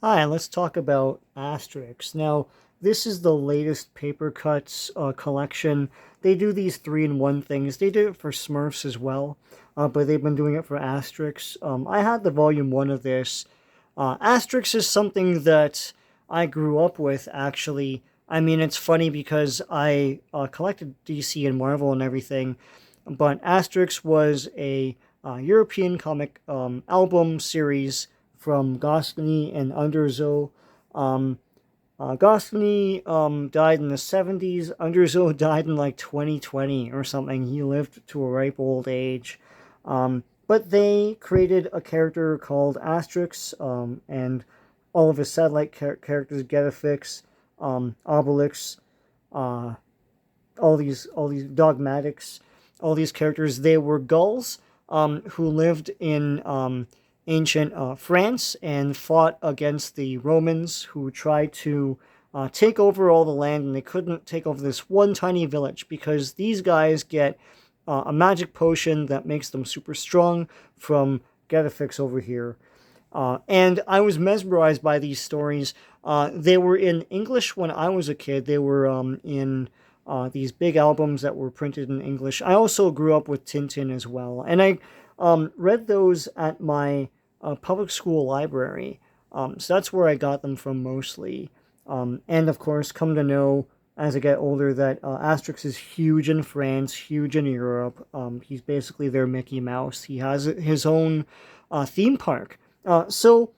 Hi, let's talk about ASTERIX. Now, this is the latest Papercutz collection. They do these 3-in-1 things. They did it for Smurfs as well, but they've been doing it for ASTERIX. I had the volume 1 of this. ASTERIX is something that I grew up with, actually. I mean, it's funny because I collected DC and Marvel and everything, but ASTERIX was a European comic album series from Goscinny and Underzo. Goscinny died in the 70s. Underzo died in like 2020 or something. He lived to a ripe old age. But they created a character called ASTERIX, and all of his satellite characters, Getafix, Obelix, all these dogmatics, all these characters. They were Gauls who lived in ancient France and fought against the Romans, who tried to take over all the land, and they couldn't take over this one tiny village because these guys get a magic potion that makes them super strong from Getafix over here. And I was mesmerized by these stories. They were in English when I was a kid. They were in these big albums that were printed in English. I also grew up with Tintin as well. And I read those at my public school library. So that's where I got them from mostly. And of course, come to know as I get older that ASTERIX is huge in France, huge in Europe. He's basically their Mickey Mouse. He has his own theme park. So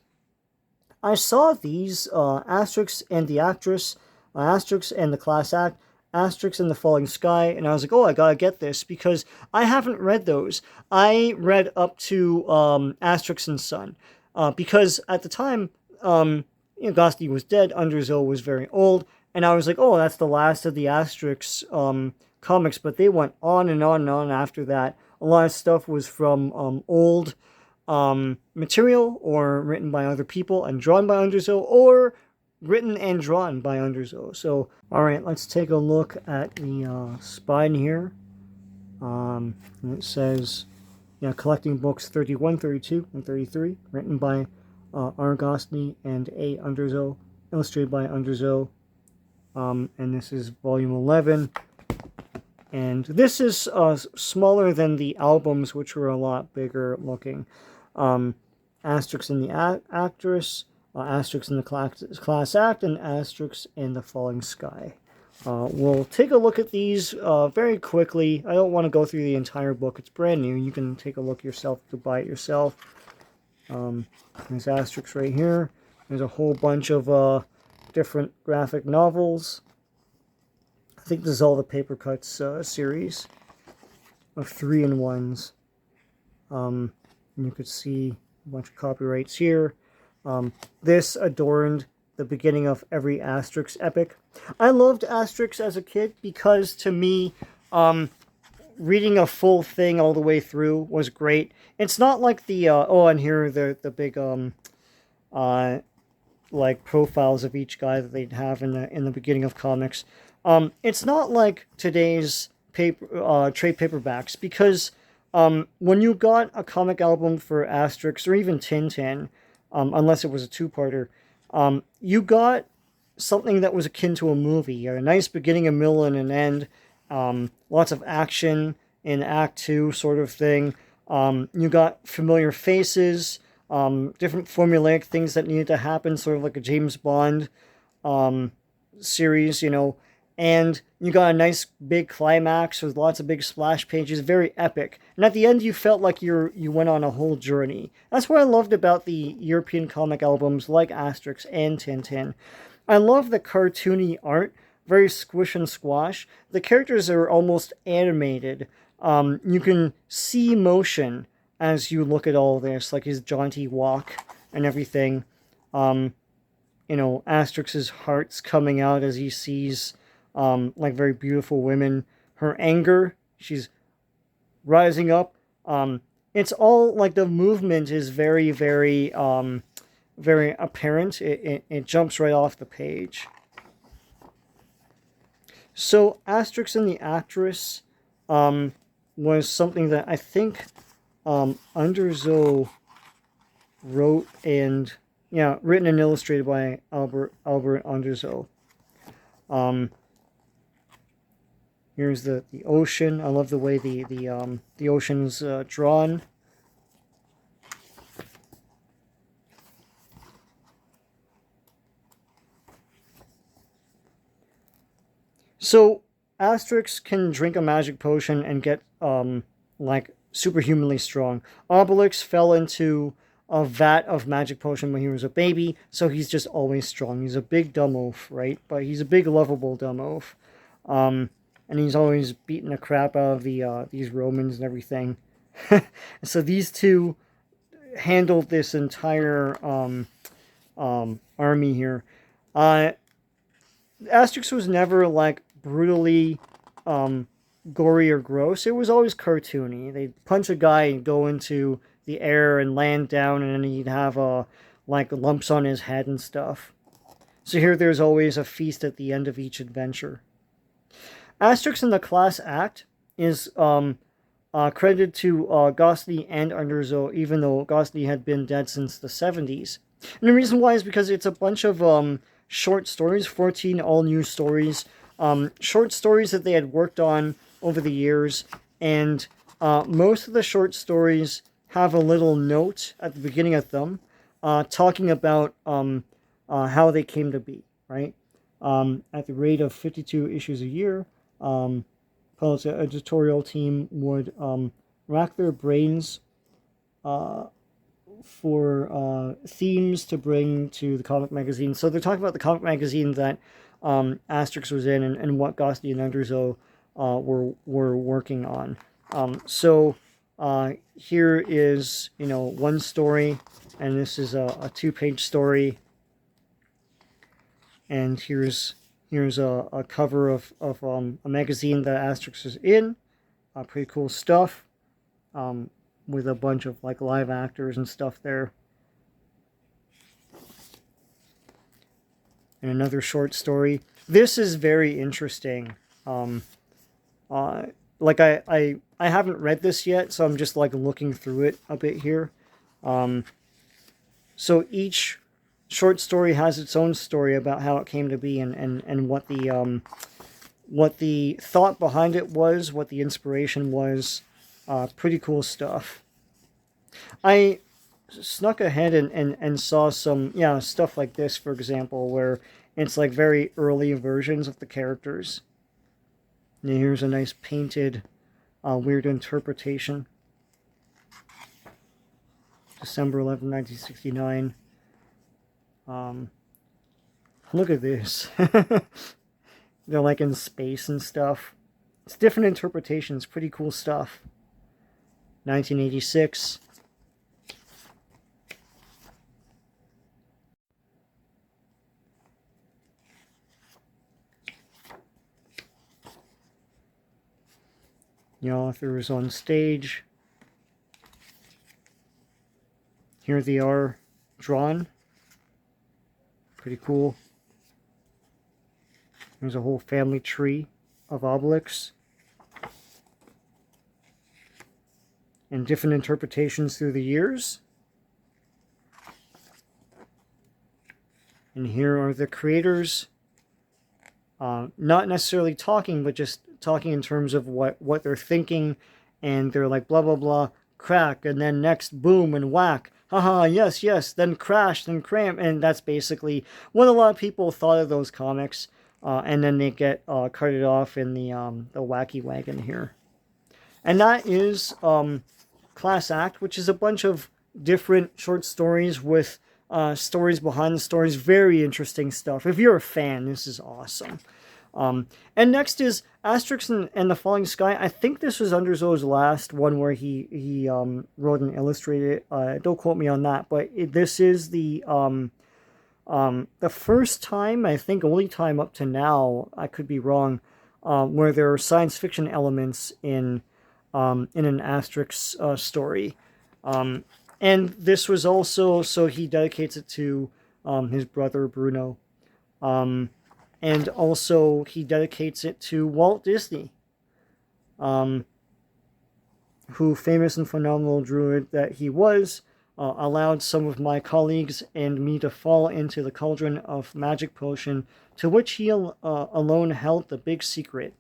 I saw these ASTERIX and the Actress, ASTERIX and the Class Act, ASTERIX and the Falling Sky, and I was like, oh, I gotta get this because I haven't read those. I read up to ASTERIX and Son because at the time, Goscinny was dead, Underzo was very old, and I was like, oh, that's the last of the ASTERIX comics, but they went on and on and on after that. A lot of stuff was from old material or written by other people and drawn by Underzo, or written and drawn by Underzo. So, alright, let's take a look at the spine here. And it says, collecting books 31, 32, and 33, written by R. Goscinny and A. Underzo, illustrated by Underzo. And this is volume 11. And this is smaller than the albums, which were a lot bigger looking. ASTERIX and the Actress, ASTERIX in the Class Act, and ASTERIX in the Falling Sky. We'll take a look at these very quickly. I don't want to go through the entire book. It's brand new. You can take a look yourself to buy it yourself. There's ASTERIX right here. There's a whole bunch of different graphic novels. I think this is all the Papercutz series of 3-in-1s. You could see a bunch of copyrights here. This adorned the beginning of every ASTERIX epic. I loved ASTERIX as a kid because, to me, reading a full thing all the way through was great. It's not like the and here are the big like profiles of each guy that they'd have in the beginning of comics. It's not like today's trade paperbacks, because when you got a comic album for ASTERIX or even Tintin, unless it was a two-parter, you got something that was akin to a movie. A nice beginning, a middle, and an end. Lots of action in Act 2 sort of thing. You got familiar faces, different formulaic things that needed to happen, sort of like a James Bond series, and you got a nice big climax with lots of big splash pages, very epic. And at the end, you felt like you went on a whole journey. That's what I loved about the European comic albums like ASTERIX and Tintin. I love the cartoony art, very squish and squash. The characters are almost animated. You can see motion as you look at all this, like his jaunty walk and everything. ASTERIX's heart's coming out as he sees like very beautiful women. Her anger, she's rising up. It's all like the movement is very, very, very apparent. It jumps right off the page. So ASTERIX and the Actress was something that I think Underzo wrote and Yeah, written and illustrated by Albert Anderso. Um, Here's the ocean. I love the way the ocean's drawn. So Asterix can drink a magic potion and get like superhumanly strong. Obelix fell into a vat of magic potion when he was a baby, so he's just always strong. He's a big dumb oaf, right? But he's a big lovable dumb oaf. And he's always beating the crap out of these Romans and everything. So these two handled this entire army here. Uh, Asterix was never like brutally gory or gross. It was always cartoony. They'd punch a guy and go into the air and land down, and then he'd have like lumps on his head and stuff. So here there's always a feast at the end of each adventure. Asterix in the class act is credited to Gosling and Underzo, even though Gosling had been dead since the 70s. And the reason why is because it's a bunch of short stories, 14 all-new stories, short stories that they had worked on over the years, and most of the short stories have a little note at the beginning of them talking about how they came to be, right? At the rate of 52 issues a year, Paul's editorial team would rack their brains for themes to bring to the comic magazine. So they're talking about the comic magazine that Asterix was in, and what Gosling and Underzo were working on. So here is, one story, and this is a 2-page story. And here's a cover of a magazine that Asterix is in. Pretty cool stuff. With a bunch of like live actors and stuff there. And another short story. This is very interesting. Like I haven't read this yet, so I'm just like looking through it a bit here. So each short story has its own story about how it came to be, and what the thought behind it was, what the inspiration was. Pretty cool stuff. I snuck ahead and saw some stuff like this, for example, where it's like very early versions of the characters. And here's a nice painted weird interpretation. December 11, 1969. Look at this. They're like in space and stuff. It's different interpretations. Pretty cool stuff. 1986. The author is on stage. Here they are drawn. Pretty cool. There's a whole family tree of Obelix. And different interpretations through the years. And here are the creators. Not necessarily talking, but just talking in terms of what they're thinking. And they're like, blah, blah, blah, crack, and then next, boom, and whack. Haha, yes, yes, then crash, then cramp. And that's basically what a lot of people thought of those comics. And then they get carted off in the wacky wagon here. And that is Class Act, which is a bunch of different short stories with stories behind the stories. Very interesting stuff. If you're a fan, this is awesome. And next is Asterix and the Falling Sky. I think this was Underzo's last one where he wrote and illustrated it. Don't quote me on that, but this is the first time, I think only time up to now, I could be wrong, where there are science fiction elements in an Asterix story. And this was also, so he dedicates it to his brother Bruno. And also he dedicates it to Walt Disney, who, famous and phenomenal druid that he was, allowed some of my colleagues and me to fall into the cauldron of magic potion, to which he alone held the big secret.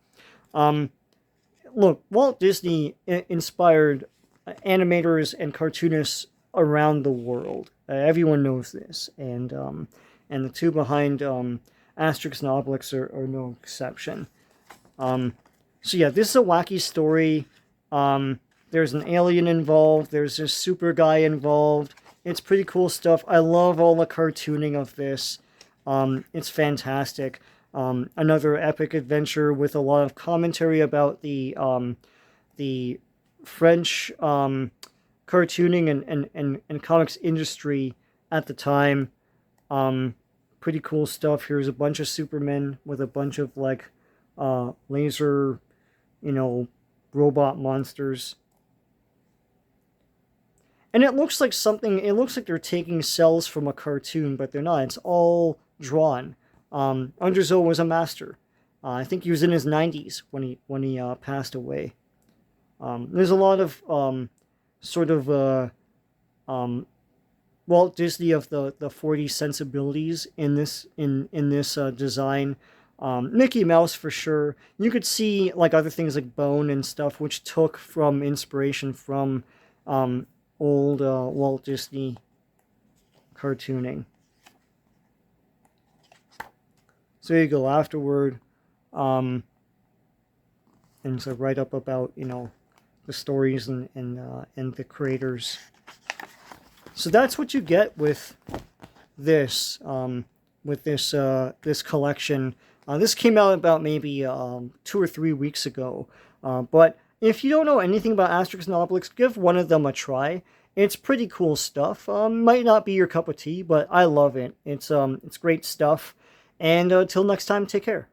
Look, Walt Disney inspired animators and cartoonists around the world. Everyone knows this, and the two behind Asterix and Obelix are no exception. So yeah, this is a wacky story. There's an alien involved. There's a super guy involved. It's pretty cool stuff. I love all the cartooning of this. It's fantastic. Another epic adventure with a lot of commentary about the French cartooning and comics industry at the time. Pretty cool stuff. Here's a bunch of Supermen with a bunch of like laser, robot monsters. And it looks like they're taking cells from a cartoon, but they're not. It's all drawn. Underzo was a master. I think he was in his 90s when he passed away. There's a lot of Walt Disney of the 40s sensibilities in this design. Mickey Mouse for sure. You could see like other things like Bone and stuff, which took from inspiration from old Walt Disney cartooning. So there you go. Afterward, and so write up about the stories and the creators. So that's what you get with this this collection. This came out about maybe 2 or 3 weeks ago. But if you don't know anything about Asterix and Obelix, give one of them a try. It's pretty cool stuff. Might not be your cup of tea, but I love it. It's great stuff. And till next time, take care.